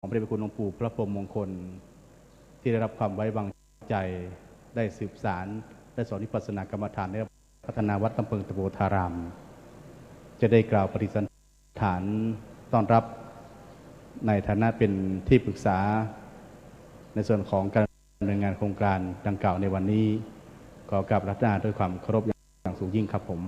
ของพระเดชพระคุณหลวงปู่พระพรหมมงคลที่ได้รับความไว้วางใจได้สืบสารและสอนวิปัสสนากรรมฐานและพัฒนาวัดลำเพิงตะโพธารามจะได้กล่าวปฏิสันฐานต้อนรับในฐานะเป็นที่ปรึกษาในส่วนของการดำเนินงานโครงการดังกล่าวในวันนี้ขอกราบรับหน้าด้วยความเคารพอย่างสูงยิ่งครับผม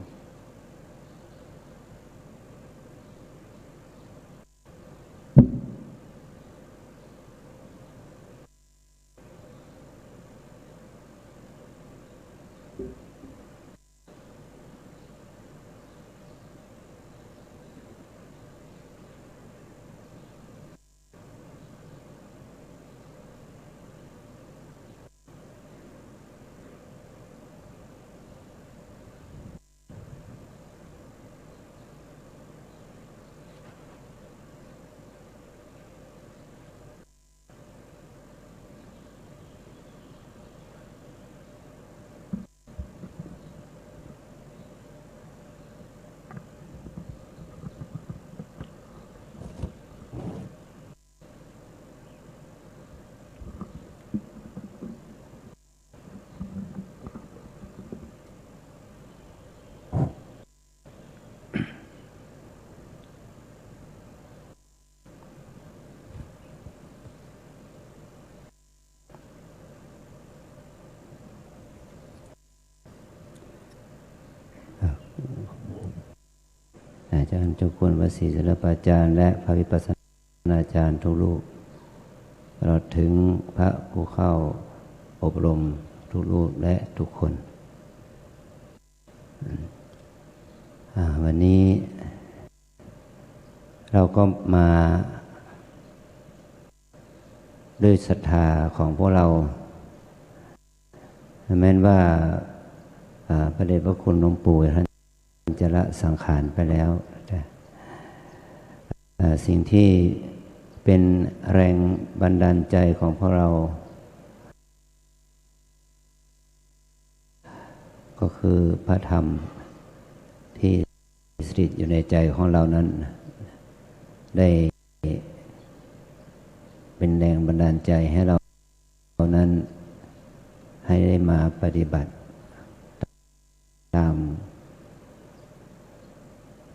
อาจารย์เจ้าคุณวสีศิลปาจารย์และพระวิปัสสนาจารย์ทุกรูปตลอดถึงพระผู้เข้าอบรมทุกรูปและทุกคนวันนี้เราก็มาด้วยศรัทธาของพวกเราแม้นว่าพระเดชพระคุณหลวงปู่ท่านจะละสังขารไปแล้วสิ่งที่เป็นแรงบันดาลใจของพวกเราก็คือพระธรรมที่สถิตอยู่ในใจของเรานั้นได้เป็นแรงบันดาลใจให้เรานั้นให้ได้มาปฏิบัติตาม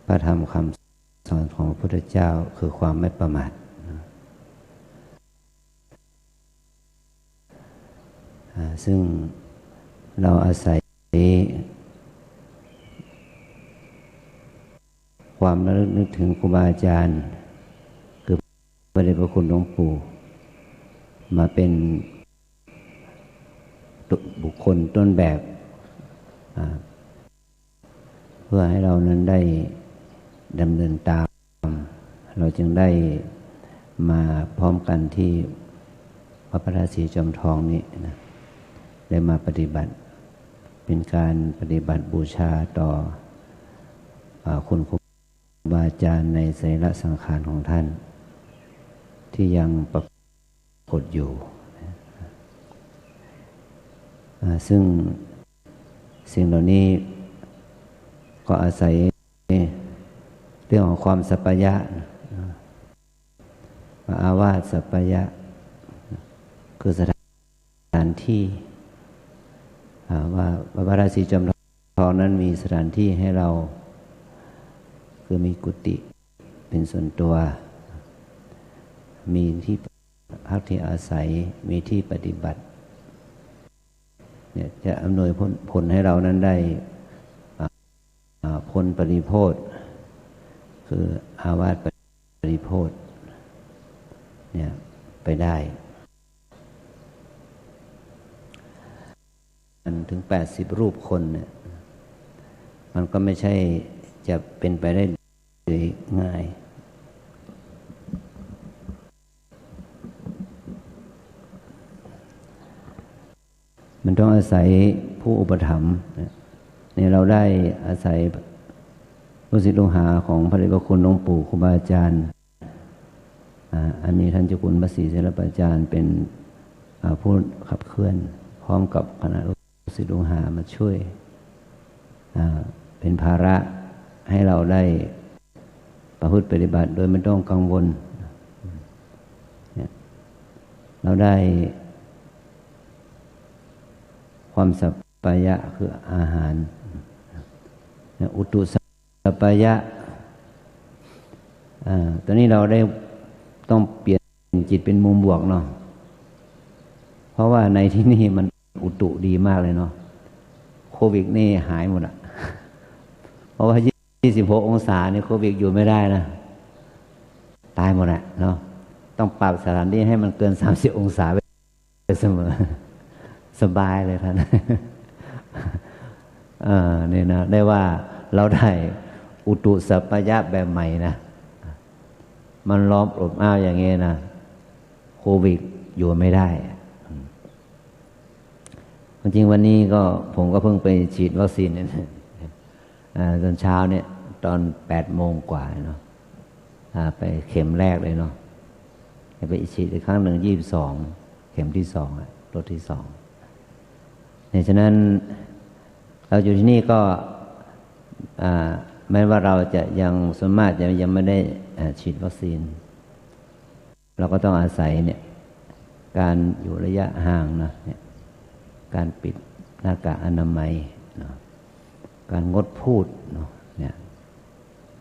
พระธรรมคำสอนของพระพุทธเจ้าคือความไม่ประมาทซึ่งเราอาศัยความระลึกนึกถึงครูบาอาจารย์คือพระเดชพระคุณหลวงปู่มาเป็นบุคคลต้นแบบเพื่อให้เรานั้นได้ดำเนินตามเราจึงได้มาพร้อมกันที่พระประธานศรีจอมทองนี้นะได้มาปฏิบัติเป็นการปฏิบัติบูชาต่อคุณครูบาอาจารย์ในไสยสังขารของท่านที่ยังปรากฏอยู่ซึ่งสิ่งเหล่านี้ก็อาศัยเรื่องของความสัพพยะอาวาสสัพพยะคือสถานที่ว่าพระราศีจอมทองนั้นมีสถานที่ให้เราคือมีกุฏิเป็นส่วนตัวมีที่พักที่อาศัยมีที่ปฏิบัติเนี่ยจะอำนวยผลให้เรานั้นได้พ้นปริโภทคืออาวาสปริโภทเนี่ยไปได้ถึง80รูปคนเนี่ยมันก็ไม่ใช่จะเป็นไปได้ง่ายมันต้องอาศัยผู้อุปถัมภ์เนี่ยเราได้อาศัยลูกศิษย์ลูกหาของพระเดชพระคุณหลวงปู่ครูบาอาจารย์อันนี้ท่านเจ้าคุณวสีศิลปาจารย์เป็นผู้ขับเคลื่อนพร้อมกับคณะลูกศิษย์ลูกหามาช่วยเป็นภาระให้เราได้ประพฤติปฏิบัติโดยไม่ต้องกังวล เราได้ความสัปปายะคืออาหารอุตุสัปปายะตอนนี้เราได้ต้องเปลี่ยนจิตเป็นมุมบวกเนาะเพราะว่าในที่นี่มันอุตุดีมากเลยเนาะโควิดนี่หายหมดอะเพราะว่า26 องศาเนี่ยโควิดอยู่ไม่ได้นะตายหมดอะเนาะต้องปรับสถานที่ให้มันเกิน30 องศาไปเสมอสบายเลยท่านเนี่ยนะได้ว่าเราได้อุตุสัปปายะแบบใหม่นะมันล้อมอบอ้าวอย่างเงี้ยนะโควิดอยู่ไม่ได้จริงวันนี้ก็ผมก็เพิ่งไปฉีดวัคซีนเนี่ยตอนเช้าเนี่ยตอน8 โมงกว่าเนาะไปเข็มแรกเลยเนาะไปฉีดอีกครั้งหนึ่ง22 เข็มที่2โดสที่2เนี่ยฉะนั้นเราอยู่ที่นี่ก็แม้ว่าเราจะยังส่วนมากยังไม่ได้ฉีดวัคซีนเราก็ต้องอาศัยเนี่ยการอยู่ระยะห่างนะเนี่ยการปิดหน้ากากอนามัยเนาะการงดพูดเนาะเนี่ย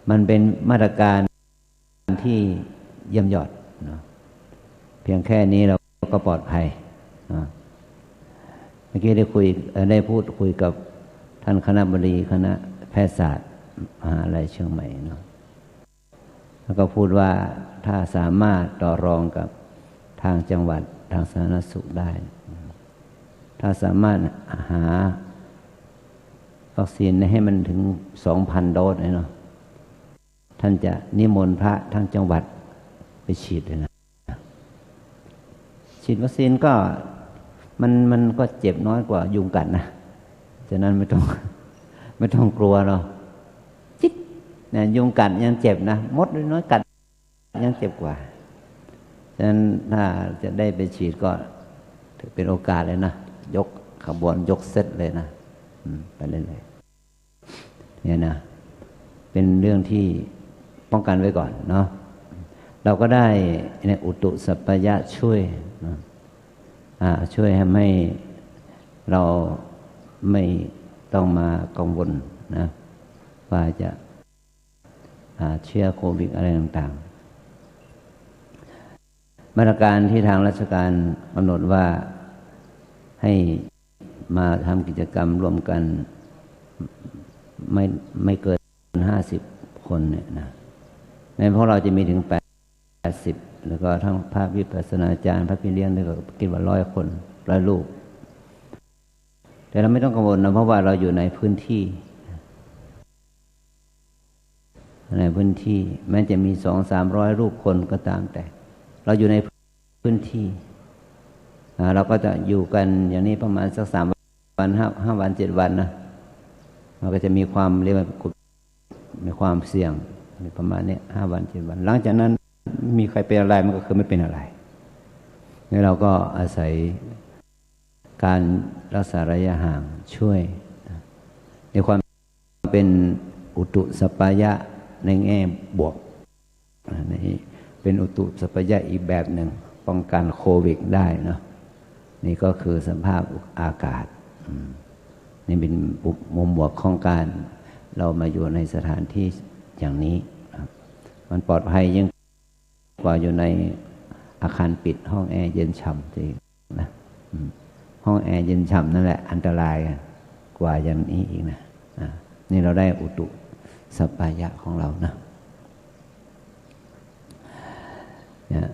มันเป็นมาตรการที่เยี่ยมยอดเนาะเพียงแค่นี้เราก็ปลอดภัยเนาะเมื่อกี้ได้พูดคุยกับท่านคณบดีคณะแพทยศาสตร์มหาวิทยาลัยเชียงใหม่เนาะแล้วก็พูดว่าถ้าสามารถต่อรองกับทางจังหวัดทางสาธารณสุขได้ถ้าสามารถหาวัคซีนให้มันถึง 2,000 โดสเนาะท่านจะนิมนต์พระทั้งจังหวัดไปฉีดเลยนะฉีดวัคซีนก็มันก็เจ็บน้อยกว่ายุงกัดนะฉะนั้นไม่ต้องกลัวเนาะจิ๊ดเนี่ยยุงกัดยังเจ็บนะมดน้อยกัดยังเจ็บกว่าฉะนั้นถ้าจะได้ไปฉีดก็ถือเป็นโอกาสเลยนะยกขบวนยกเซตเลยนะไปเรื่อยๆเนี่ยนะเป็นเรื่องที่ป้องกันไว้ก่อนเนาะเราก็ได้ในอุตุสัปปายะช่วยนะช่วยให้เราไม่ต้องมากังวลนะว่าจะเชื้อโควิดอะไรต่างๆมาตรการที่ทางราชการกำหนดว่าให้มาทำกิจกรรมร่วมกันไม่เกิน50 คนเนี่ยนะในพวกเราจะมีถึง80แล้วก็ทั้งพระวิปัสสนาจารย์พระพี่เลี้ยงด้วยก็คิดว่า100 คน100 รูปแต่เราไม่ต้องกังวลนะเพราะว่าเราอยู่ในพื้นที่แม้จะมี200-300 รูปคนก็ตามแต่เราอยู่ในพื้นที่เราก็จะอยู่กันอย่างนี้ประมาณสัก3 วัน5 วัน 7 วันนะมันก็จะมีความเรียกว่ามีความเสี่ยงประมาณนี้5 วัน 7 วันหลังจากนั้นมีใครเป็นอะไรมันก็คือไม่เป็นอะไรนี่เราก็อาศัยการรักษาระยะห่างช่วยในความเป็นอุตุสัปปายะในแง่บวกนี่เป็นอุตุสัปปายะอีกแบบหนึ่งป้องกันโควิดได้เนาะนี่ก็คือสภาพอากาศนี่เป็นมุมบวกของการเรามาอยู่ในสถานที่อย่างนี้มันปลอดภัยยิ่งกว่าอยู่ในอาคารปิดห้องแอร์เย็นฉ่ำจริงนะห้องแอร์เย็นฉ่ำนั่นแหละอันตรายกว่าอย่างนี้อีกนะนี่เราได้อุตุสัปปายะของเรานะเนี่ย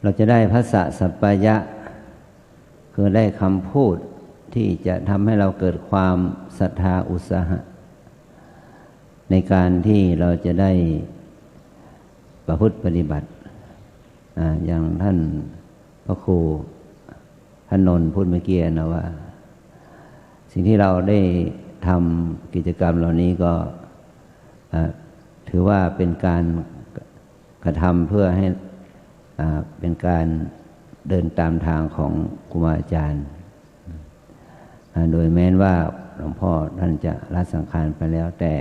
เราจะได้ภาษาสัปปายะคือได้คำพูดที่จะทำให้เราเกิดความศรัทธาอุตสาหะในการที่เราจะได้ประพฤติปฏิบัติอย่างท่านพระครูท่านนนท์พูดเมื่อกี้นะว่าสิ่งที่เราได้ทำกิจกรรมเหล่านี้ก็ถือว่าเป็นการกระทำเพื่อให้เป็นการเดินตามทางของครูบาอาจารย์โดยแม้ว่าหลวงพ่อท่านจะละสังขารไปแล้วแต่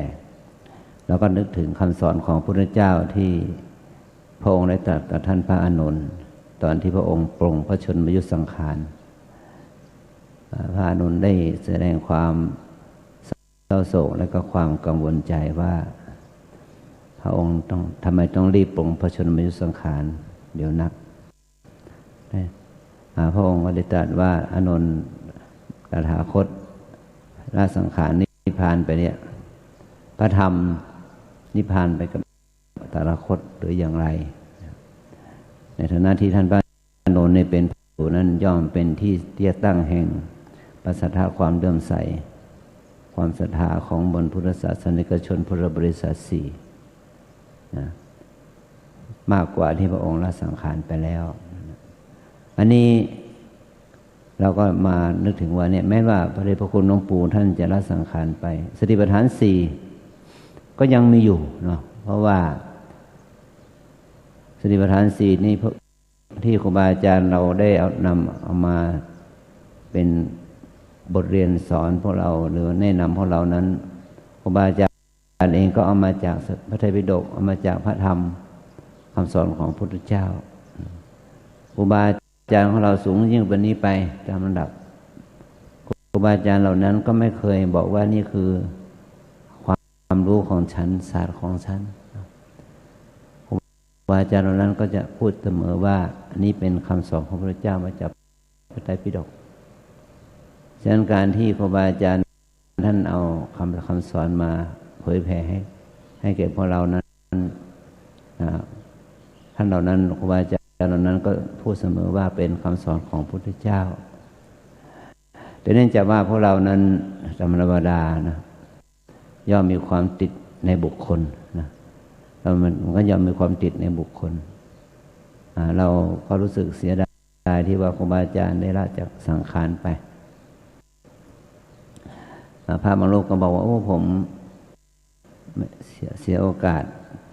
เราก็นึกถึงคำสอนของพระพุทธเจ้าที่พระองค์ได้ตรัสกับท่านพระอานนท์ตอนที่พระองค์ปลงพระชนมยุทธสังขารพระอานนท์ได้แสดงความเศร้าโศกและก็ความกังวลใจว่าพระองค์ทำไมต้องรีบปลงพระชนมยุทธสังขารเดี๋ยวนักพระองค์ก็ได้ตรัสว่าอานนท์ตถาคตละสังขารนิพพานไปเนี่ยพระธรรมนิพพานไปกับตถาคตหรืออย่างไรในฐานะที่ท่านพระอานนท์เป็นผู้นั้นย่อมเป็นที่จะตั้งแห่งประสัทธาความเลื่อมใสความศรัทธาของบนพุทธศาสนิกชนพุทธบริษัทสี่นะมากกว่าที่พระองค์ละสังขารไปแล้วอันนี้เราก็มานึกถึงว่าเนี่ยแม้ว่าพระเดชพระคุณหลวงปู่ท่านจะละสังขารไปสติปัฏฐานสี่ก็ยังมีอยู่เนาะเพราะว่าสติปัฏฐานสี่นี่ที่ครูบาอาจารย์เราได้เอามาเป็นบทเรียนสอนพวกเราหรือแนะนำพวกเรานั้นครูบาอาจารย์เองก็เอามาจากพระไตรปิฎกเอามาจากพระธรรมคำสอนของพระพุทธเจ้าครูบาอาจารย์ของเราสูงยิ่งกว่านี้ไปตามลำดับครูบาอาจารย์เหล่านั้นก็ไม่เคยบอกว่านี่คือความรู้ของฉันศาสตร์ของฉันครูบาอาจารย์เหล่านั้นก็จะพูดเสมอว่าอันนี้เป็นคำสอนของพระพุทธเจ้ามาจากพระไตรปิฎกฉะนั้นการที่ครูบาอาจารย์ท่านเอาคำสอนมาเผยแผ่ให้แก่พวกเรานั้นท่านเหล่านั้นครูบาอาจารย์เหล่านั้นก็พูดเสมอว่าเป็นคำสอนของพระพุทธเจ้าแต่เนื่องจากว่าพวกเรานั้นธรรมดานะย่อมมีความติดในบุคคลนะมันก็ย่อมมีความติดในบุคคลเราก็รู้สึกเสียดายที่ว่าครูบาอาจารย์ได้ละจากสังขารไปพระบางรูปก็บอกว่าโอ้ผมเสียโอกาส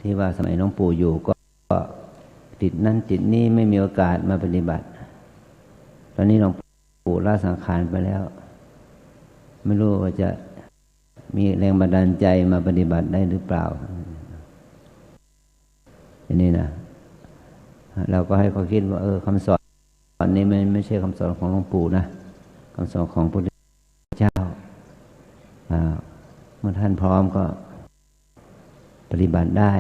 ที่ว่าสมัยหลวงปู่อยู่ก็ติดนั่นติดนี่ไม่มีโอกาสมาปฏิบัติตอนนี้หลวงปู่ละสังขารไปแล้วไม่รู้ว่าจะมีแรงบันดาลใจมาปฏิบัติได้หรือเปล่าอย่างนี้นะเราก็ให้เขาคิดว่าคำสอนนี้ไม่ใช่คำสอนของหลวงปู่นะคำสอนของพระพุทธเจ้าเมื่อท่านพร้อมก็ปฏิบัติได้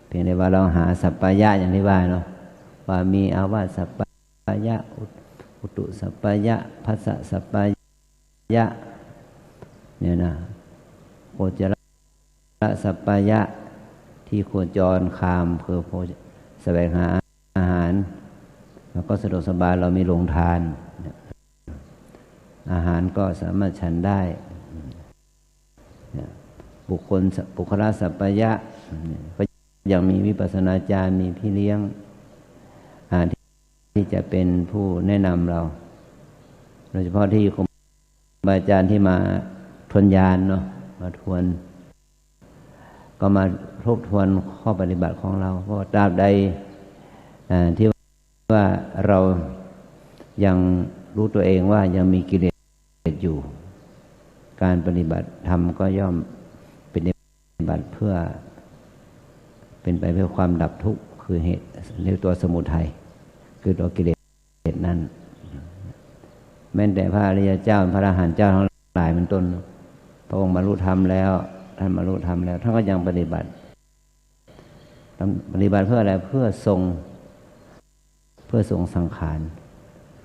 เพียงแต่ว่าเราหาสัพพายะอย่างที่ว่าเนาะว่ามีอาวาสสัพพายะอุตุสัพพายะภัสสะสัพพายะเนี่ยนะโคจรสัพพายะที่โคจรคามคือโคแสวงหาอาหารแล้วก็สะดวกสบายเรามีโรงทานอาหารก็สามารถฉันได้บุคคลสัพพายะก็ยังมีวิปัสสนาจารย์มีพี่เลี้ยงที่จะเป็นผู้แนะนำเราโดยเฉพาะที่ครูบาอาจารย์ที่มาทวนญาณเนาะมาทวนก็มาทบทวนข้อปฏิบัติของเราเพราะตราบใดที่ว่าเรายังรู้ตัวเองว่ายังมีกิเลสอยู่การปฏิบัติธรรมก็ย่อมเป็นปฏิบัติเพื่อเป็นไปเพื่อความดับทุกข์คือเหตุเรียกตัวสมุทัยคือตัวกิเลสนั้นแม้แต่พระอริยเจ้าพระอรหันต์เจ้าทั้งหลายเป็นต้นพระองค์บรรลุธรรมแล้วท่านบรรลุธรรมแล้วท่านก็ยังปฏิบัติเพื่ออะไรเพื่อทรงสังขาร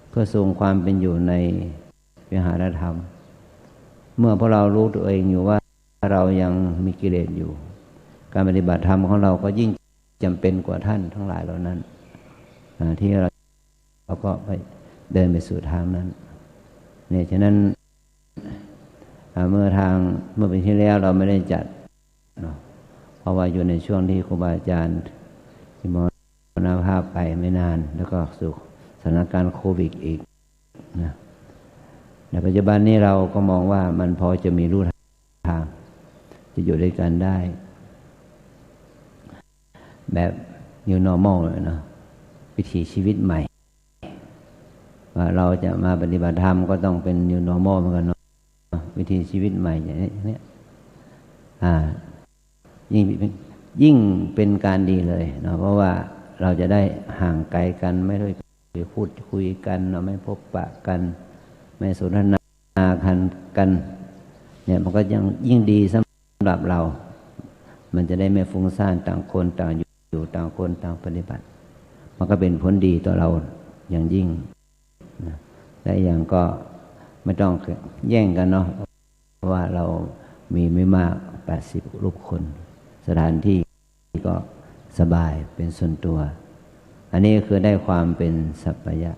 เพื่อทรงความเป็นอยู่ในวิหารธรรมเมื่อพวกเรารู้ตัวเองอยู่ว่าเรายังมีกิเลสอยู่การปฏิบัติธรรมของเราก็ยิ่งจำเป็นกว่าท่านทั้งหลายเหล่านั้นที่เราก็ไปเดินไปสู่ทางนั้นเนี่ยฉะนั้นเมื่อปีที่แล้วเราไม่ได้จัดเพราะว่าอยู่ในช่วงที่ครูบาอาจารย์ที่มรณภาพไปไม่นานแล้วก็สู่สถานการณ์โควิดอีกนะในปัจจุบันนี้เราก็มองว่ามันพอจะมีรูทางจะอยู่ด้วยกันได้แบบ new normal เลยนะวิถีชีวิตใหม่ว่าเราจะมาปฏิบัติธรรมก็ต้องเป็น new normal เหมือนกันเนาะวิถีชีวิตใหม่อย่างนี้ ยิ่งเป็นการดีเลยเนาะเพราะว่าเราจะได้ห่างไกลกันไม่ได้ไปพูดคุยกันเราไม่พบปะกันไม่สนทนากันเนี่ยมันก็ยิ่งดีสำหรับเรามันจะได้ไม่ฟุ้งซ่านต่างคนต่างอยู่ต่างคนต่างปฏิบัติมันก็เป็นผลดีต่อเราอย่างยิ่งนะและอย่างก็ไม่ต้องแย่งกันเนาะเพราะว่าเรามีไม่มาก80รูปคนสถานที่ก็สบายเป็นส่วนตัวอันนี้คือได้ความเป็นสัพพยะ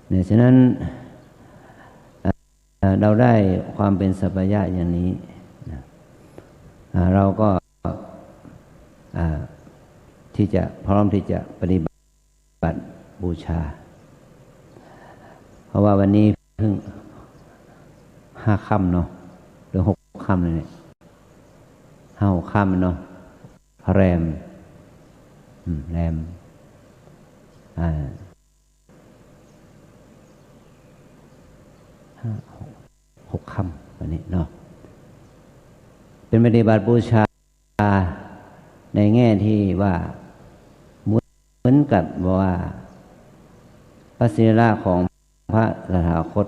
เนี่ยฉะนั้นเราได้ความเป็นสัพพยะอย่างนี้เราก็ที่จะพร้อมที่จะปฏิบัติบูชาเพราะว่าวันนี้เพิ่ง5 ค่ำเนาะหรือ6 ค่ำเลยเนี่ย5-6 ค่ำเนาะแรม6 ค่ำวันนี้เนาะเป็นปฏิบัติบูชาในแง่ที่ว่าเหมือนกับว่าพระศิระของพระตถาคต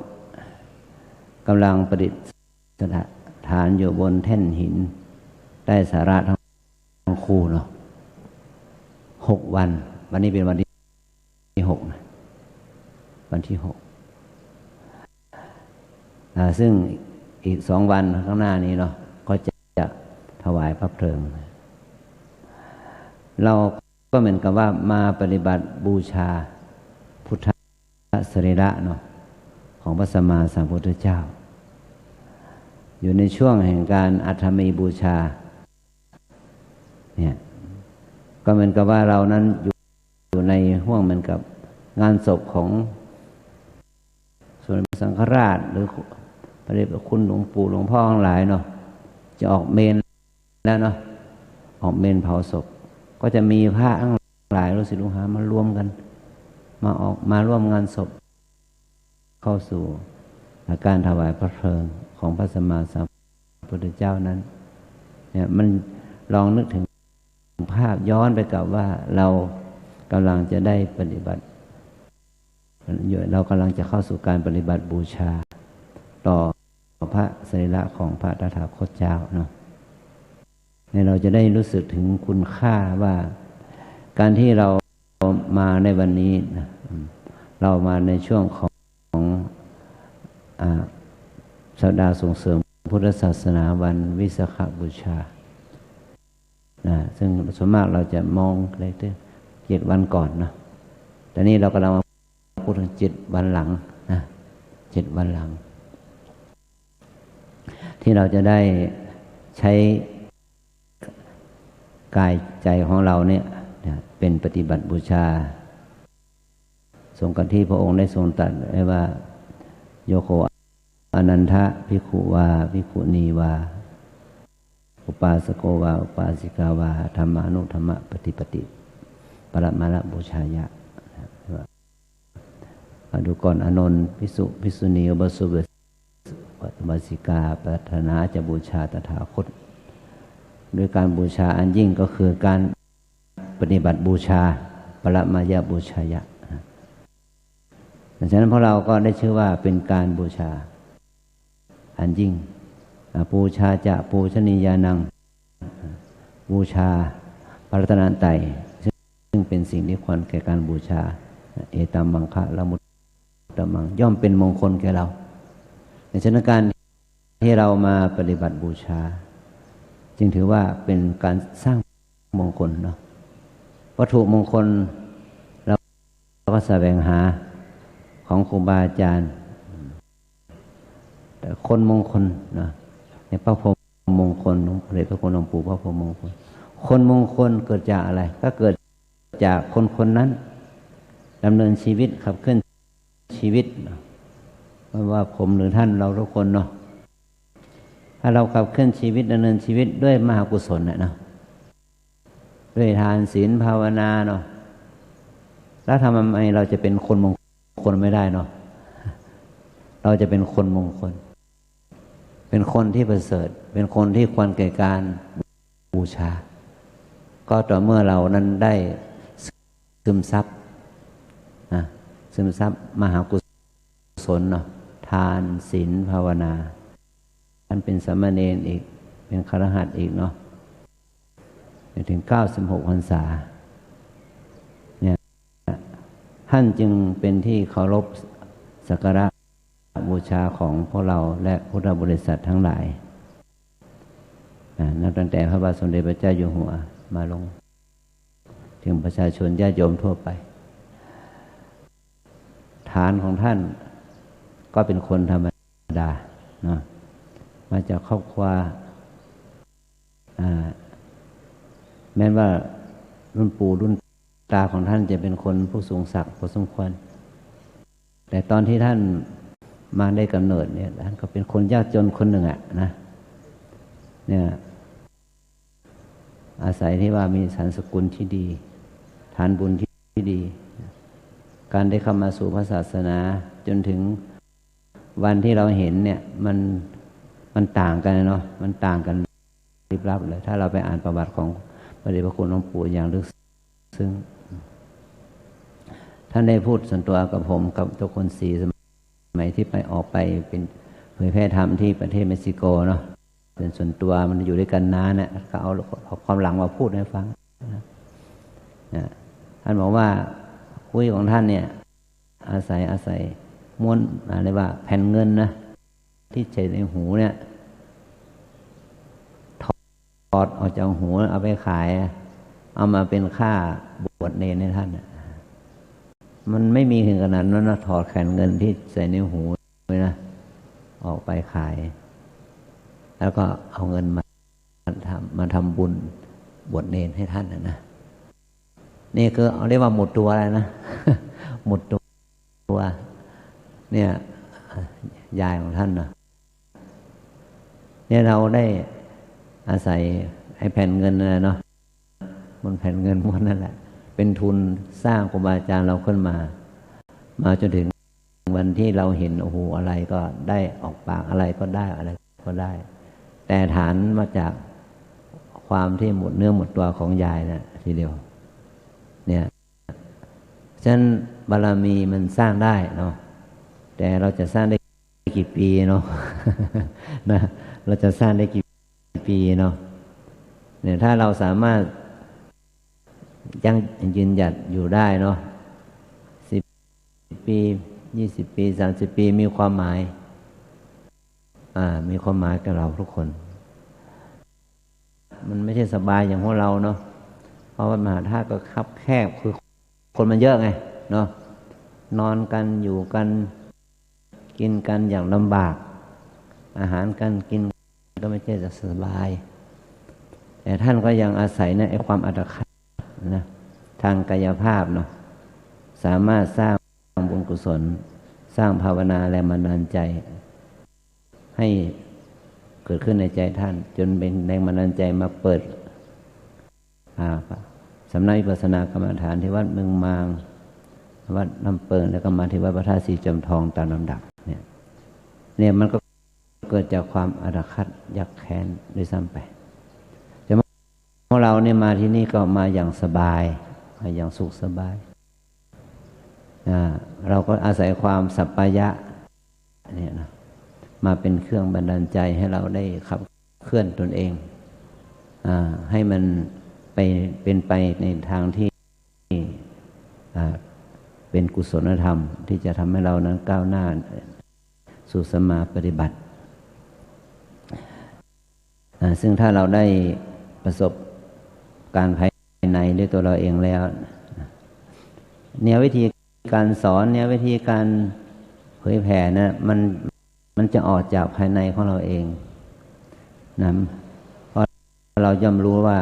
กำลังประดิษฐานอยู่บนแท่นหินได้สาระทั้งคู่เนาะ6 วันวันนี้เป็นวันที่6นะวันที่6ซึ่งอีก2 วันข้างหน้านี้เนาะก็จะถวายพระเพลิงเราก็เหมือนกับว่ามาปฏิบัติบูชาพุทธสรีระเนาะของพระสัมมาสัมพุทธเจ้าอยู่ในช่วงแห่งการอัฐมีบูชาเนี่ยก็เหมือนกับว่าเรานั้นอยู่ในห่วงเหมือนกับงานศพของส่วนสังฆราชหรือพระเดชพระคุณหลวงปู่หลวงพ่อทั้งหลายเนาะจะออกเมนแล้วเนาะออกเมนเผาศพก็จะมีพระทั้งหลายลูกศิษย์ลูกหามารวมกันมาร่วมงานศพเข้าสู่การถวายพระเพลิงของพระสัมมาสัมพุทธเจ้านั้นเนี่ยมันลองนึกถึงภาพย้อนไปกับว่าเรากำลังจะได้ปฏิบัติเรากำลังจะเข้าสู่การปฏิบัติบูชาต่อพระสรีระของพระตถาคตเจ้าเนาะเนี่ยเราจะได้รู้สึกถึงคุณค่าว่าการที่เรามาในวันนี้นะเรามาในช่วงของสัปดาห์ส่งเสริมพุทธศาสนาวันวิสาขบูชาซึ่งส่วนมากเราจะมองเลย7 วันก่อนนะแต่นี่เรากำลังมาพูดถึง7 วันหลังนะ7 วันหลังที่เราจะได้ใช้กายใจของเราเนี่ยเป็นปฏิบัติบูชาทรงกันที่พระองค์ได้ทรงตรัสไว้ว่าโยโคอนันทะภิกขุวาภิกขุณีวาอุปาสโกวาอุปาสิกาวาธรรมานุธรรมปฏิปติปรมาละบูชายะดูก่อนอานนท์ภิกษุภิกษุณีอุบาสกอุบาสิกาปรารถนาจะบูชาตถาคตด้วยการบูชาอันยิ่งก็คือการปฏิบัติบูชาปรมายบูชายะดังนั้นพวกเราก็ได้ชื่อว่าเป็นการบูชาอันยิ่งบูชาจะปูชนียานังบูชาพระรัตนตรัยซึ่งเป็นสิ่งที่ควรแก่การบูชาเอตัมมังคะละมุตตมังย่อมเป็นมงคลแก่เราในสถานการณ์ที่เรามาปฏิบัติบูชาจึงถือว่าเป็นการสร้างมงคลเนาะวัตถุมงคลเราก็แสวงหาของครูบาอาจารย์แต่คนมงคลนะในพระพรหมมงคลพระเดชพระคุณหลวงปู่พระพรหมมงคลคนมงคลเกิดจากอะไรก็เกิดจากคนนั้นดำเนินชีวิตขับเคลื่อนชีวิตไม่ว่าผมหรือท่านเราทุกคนเนาะถ้าเราขับเคลื่อนชีวิตดำเนินชีวิตด้วยมหากุศลเนาะด้วยทานศีลภาวนาเนาะแล้วทำไมเราจะเป็นคนมงคลไม่ได้เนาะเราจะเป็นคนมงคล เป็นคนที่ประเสริฐเป็นคนที่ควรแก่การบูชาก็ต่อเมื่อเรานั้นได้ซึมซับซึมซับมหากุศลเนาะทานศีลภาวนาท่านเป็นสามเณรอีกเป็นคฤหัสถ์อีกเนาะถึง96 พรรษาเนี่ยท่านจึงเป็นที่เคารพสักการะบูชาของพวกเราและพุทธบริษัททั้งหลายนับตั้งแต่พระบาทสมเด็จพระเจ้าอยู่หัวมาลงถึงประชาชนญาติโยมทั่วไปฐานของท่านก็เป็นคนธรรมดาเนาะมาจากครอบครัวแม้ว่ารุ่นปู่รุ่นตาของท่านจะเป็นคนผู้สูงศักดิ์พอสมควรแต่ตอนที่ท่านมาได้กำเนิดเนี่ยท่านก็เป็นคนยากจนคนหนึ่งนะเนี่ยอาศัยที่ว่ามีสรรสกุลที่ดีฐานบุญที่ดีการได้เข้ามาสู่พระศาสนาจนถึงวันที่เราเห็นเนี่ยมันต่างกันเนาะมันต่างกันลิบลับเลยถ้าเราไปอ่านประวัติของพระเดชพระคุณหลวงปู่อย่างลึกซึ้งท่านได้พูดส่วนตัวกับผมกับทุกคน4 สมัยที่ไปออกไปเป็นเผยแพร่ธรรมที่ประเทศเม็กซิโกเนาะเป็นส่วนตัวมันอยู่ด้วยกันนานเนี่ยเขาเอาความหลังมาพูดให้ฟังนะท่านบอกว่าคุยของท่านเนี่ยอาศัยม้วนอะไรว่าแผ่นเงินนะที่ใส่ในหูเนี่ยถอดออกจากหูเอาไปขายเอามาเป็นค่าบวชเนรให้ท่านมันไม่มีถึงขนาดนั้นนะถอดแผ่นเงินที่ใส่ในหูเลยนะออกไปขายแล้วก็เอาเงินมาทำบุญบวชเนรให้ท่านนะนี่คือเอาเรียกว่าหมดตัวอะไรนะ หมดตัวเนี่ยยายของท่านนะเนี่ยเราได้อาศัยไอ้แผ่นเงินนะเนาะมันแผ่นเงินม้วนนั่นแหละเป็นทุนสร้างครูบาอาจารย์เราขึ้นมาจนถึงวันที่เราเห็นโอ้โหอะไรก็ได้ออกปากอะไรก็ได้อะไรก็ได้แต่ฐานมาจากความที่หมดเนื้อหมดตัวของยายนะทีเดียวเนี่ยฉะนั้นบารมีมันสร้างได้เนาะแต่เราจะสร้างได้กี่ปีเนาะ นะเราจะสร้างได้กี่ปีเนาะเนี่ยถ้าเราสามารถยังยืนหยัดอยู่ได้เนาะ10 ปี20 ปี30 ปีมีความหมายมีความหมายกับเราทุกคนมันไม่ใช่สบายอย่างพวกเราเนาะเพราะว่ามหาธาตุก็คับแคบคือคนมันเยอะไงเนาะนอนกันอยู่กันกินกันอย่างลำบากอาหารกันกินก็ไม่ใช่จะสบายแต่ท่านก็ยังอาศัยในความอัตคัดนะทางกายภาพเนาะสามารถสร้างบุญกุศลสร้างภาวนาแรงบันดาลใจให้เกิดขึ้นในใจท่านจนเป็นแรงบันดาลใจมาเปิดสำนักวิปัสสนากรรมฐานที่วัดเมืองมางวัดน้ำเปิงแล้วก็มาที่วัดพระธาตุศรีจอมทองตามลำดับเนี่ยมันก็เกิดจากความอาฆาตยักแค้นด้วยซ้ำไปแต่พวกเราเนี่ยมาที่นี่ก็มาอย่างสบายมาอย่างสุขสบายเราก็อาศัยความสัปปายะเนี่ยนะมาเป็นเครื่องบันดาลใจให้เราได้ขับเคลื่อนตนเองให้มันเป็นไปในทางที่เป็นกุศลธรรมที่จะทำให้เรานั้นก้าวหน้าสู่สัมมาปฏิบัติซึ่งถ้าเราได้ประสบการภายในด้วยตัวเราเองแล้วเนี่ยวิธีการสอนเนี่ยวิธีการเผยแผ่นะมันจะออกจากภายในของเราเองนะเพราะเราย่อมรู้ว่า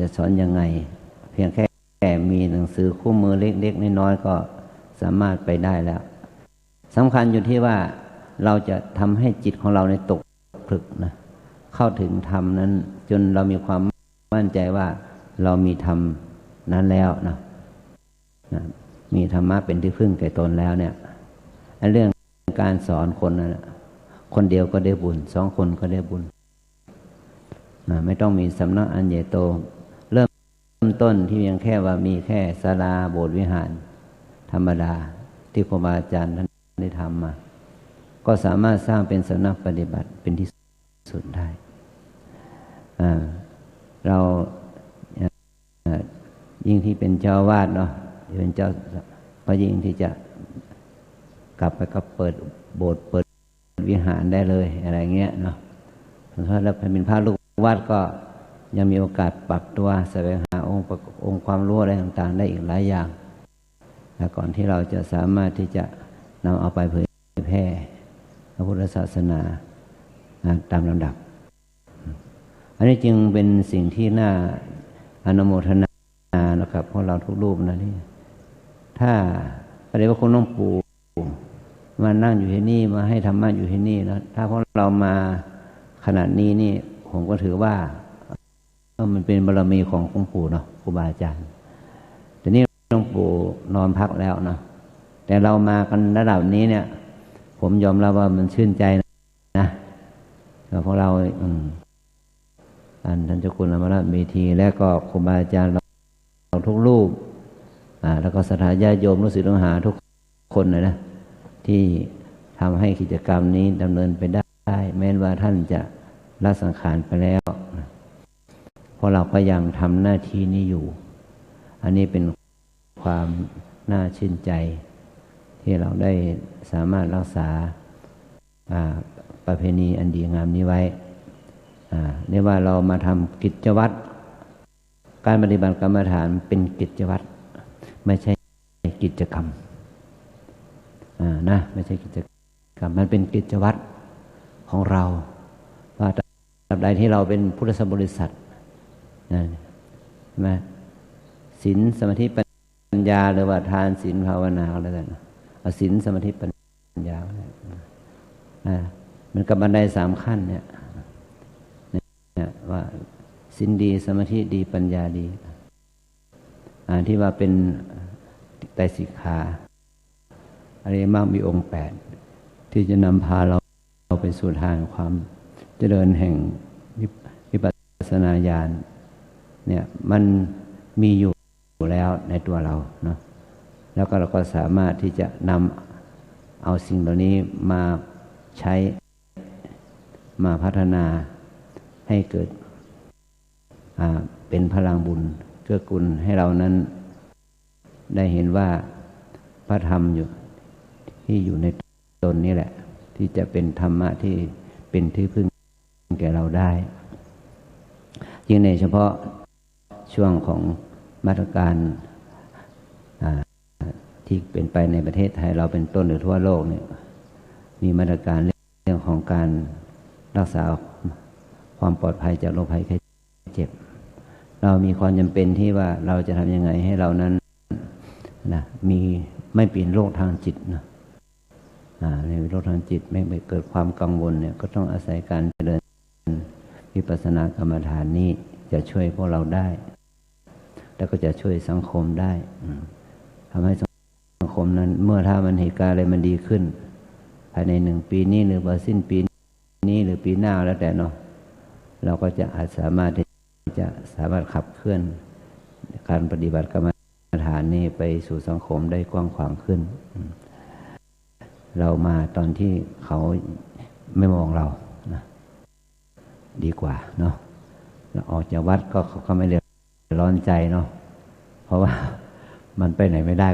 จะสอนยังไงเพียงแค่มีหนังสือคู่มือเล็กๆน้อยๆก็สามารถไปได้แล้วสำคัญอยู่ที่ว่าเราจะทำให้จิตของเราในตกผลึกนะเข้าถึงธรรมนั้นจนเรามีความมั่นใจว่าเรามีธรรมนั้นแล้วนะมีธรรมะเป็นที่พึ่งแก่ตนแล้วเนี่ยเรื่องการสอนคนนั้น คนเดียวก็ได้บุญ2 คนก็ได้บุญไม่ต้องมีสำนักอันใหญ่โตเริ่มต้นที่เพียงแค่ว่ามีแค่ศาลาโบสถ์วิหารธรรมดาที่ครูบาอาจารย์ท่านได้ทำมาก็สามารถสร้างเป็นสำนักปฏิบัติเป็นที่สุดได้เรายิ่งที่เป็นเจ้าวาดเนาะเป็นเจ้าก็ยิ่งที่จะกลับไปก็เปิดโบสถ์เปิดวิหารได้เลยอะไรเงี้ยเนาะถ้าเราเป็นพระลูกวัดก็ยังมีโอกาสปรับตัวแสวงหาองค์ความรู้อะไรต่างๆได้อีกหลายอย่างแต่ก่อนที่เราจะสามารถที่จะนำเอาไปเผยแพร่พระพุทธศาสนาตามลำดับอันนี้จึงเป็นสิ่งที่น่าอนุโมทนานะครับพวกเราทุกรูปนะนี่ถ้าพระเดชพระคุณหลวงปู่มานั่งอยู่ที่นี่มาให้ธรรมะอยู่ที่นี่แล้วถ้าพวกเรามาขนาดนี้นี่ผมก็ถือว่ามันเป็นบารมีของหลวงปู่เนาะครูบาอาจารย์แต่นี่หลวงปู่นอนพักแล้วเนาะแต่เรามากันระดับนี้เนี่ยผมยอมรับว่ามันชื่นใจนะพวกเราท่านเจ้าคุณอมรเมธีและก็ครูบาอาจารย์เราทุกรูปแล้วก็สถาญาติโยมลูกศิษย์ลูกหาทุกคนเลยนะที่ทำให้กิจกรรมนี้ดำเนินไปได้แม้ว่าท่านจะละสังขารไปแล้วเพราะเราก็ยังทำหน้าที่นี้อยู่อันนี้เป็นความน่าชื่นใจที่เราได้สามารถรักษาประเพณีอันดีงามนี้ไว้เรียกว่าเรามาทำกิจวัตรการปฏิบัติกรรมฐานเป็นกิจวัตรไม่ใช่กิจกรรมนะไม่ใช่กิจกรรมมันเป็นกิจวัตรของเราว่าตราบใดที่เราเป็นพุทธบริษัทนะใช่ไหมศีลสมาธิปัญญาหรือว่าทานศีลภาวนาอะไรกันเอาศีลสมาธิปัญญามันกับบันได3 ขั้นเนี่ยว่าศีลดีสมาธิดีปัญญาดีที่ว่าเป็นไตรสิกขาอริยมรรคมีองค์8ที่จะนำพาเราไปสู่ทางความเจริญแห่งวิปัสสนาญาณเนี่ยมันมีอยู่แล้วในตัวเราเนาะแล้วก็เราก็สามารถที่จะนำเอาสิ่งเหล่านี้มาใช้มาพัฒนาให้เกิดเป็นพลังบุญเกื้อกูลให้เรานั้นได้เห็นว่าพระธรรมอยู่ที่อยู่ในตนนี้แหละที่จะเป็นธรรมะที่เป็นที่พึ่งแก่เราได้ยิ่งในเฉพาะช่วงของมาตรการที่เป็นไปในประเทศไทยเราเป็นต้นหรือทั่วโลกเนี่ยมีมาตรการเรื่องของการรักษาความปลอดภัยจากโรคภัยไข้เจ็บเรามีความจำเป็นที่ว่าเราจะทำยังไงให้เรานั้นนะมีไม่เป็นโรคทางจิตนะในโรคทางจิตไม่เกิดความกังวลเนี่ยก็ต้องอาศัยการเจริญวิปัสสนากรรมฐานนี้จะช่วยพวกเราได้แล้วก็จะช่วยสังคมได้ทำให้สังคมนั้นเมื่อถ้ามันเหตุการณ์อะไรมันดีขึ้นภายใน1 ปีนี้หรือว่าสิ้นปีนี้หรือปีหน้าแล้วแต่เนาะเราก็จะอาจสามารถขับเคลื่อนการปฏิบัติกรรมฐานนี้ไปสู่สังคมได้กว้างขวางขึ้นเรามาตอนที่เขาไม่มองเรานะดีกว่าเนาะเราออกจากวัดก็เขาก็ไม่เดือดร้อนใจเนาะเพราะว่ามันไปไหนไม่ได้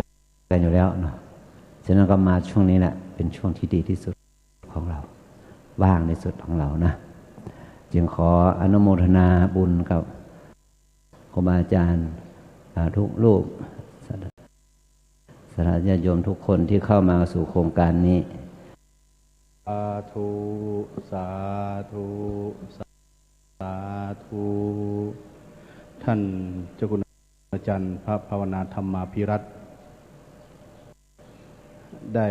กันอยู่แล้วเนาะฉะนั้นก็มาช่วงนี้แหละเป็นช่วงที่ดีที่สุดของเราว่างในสุดของเรานะจึงขออนุโมทนาบุญกับครูบาอาจารย์ทุกรูปสาธุญาติโยมทุกคนที่เข้ามาสู่โครงการนี้สาธุสาธุสาธุท่านเจ้าคุณอาจารย์พระภาวนาธรรมาภิรัตน์ได้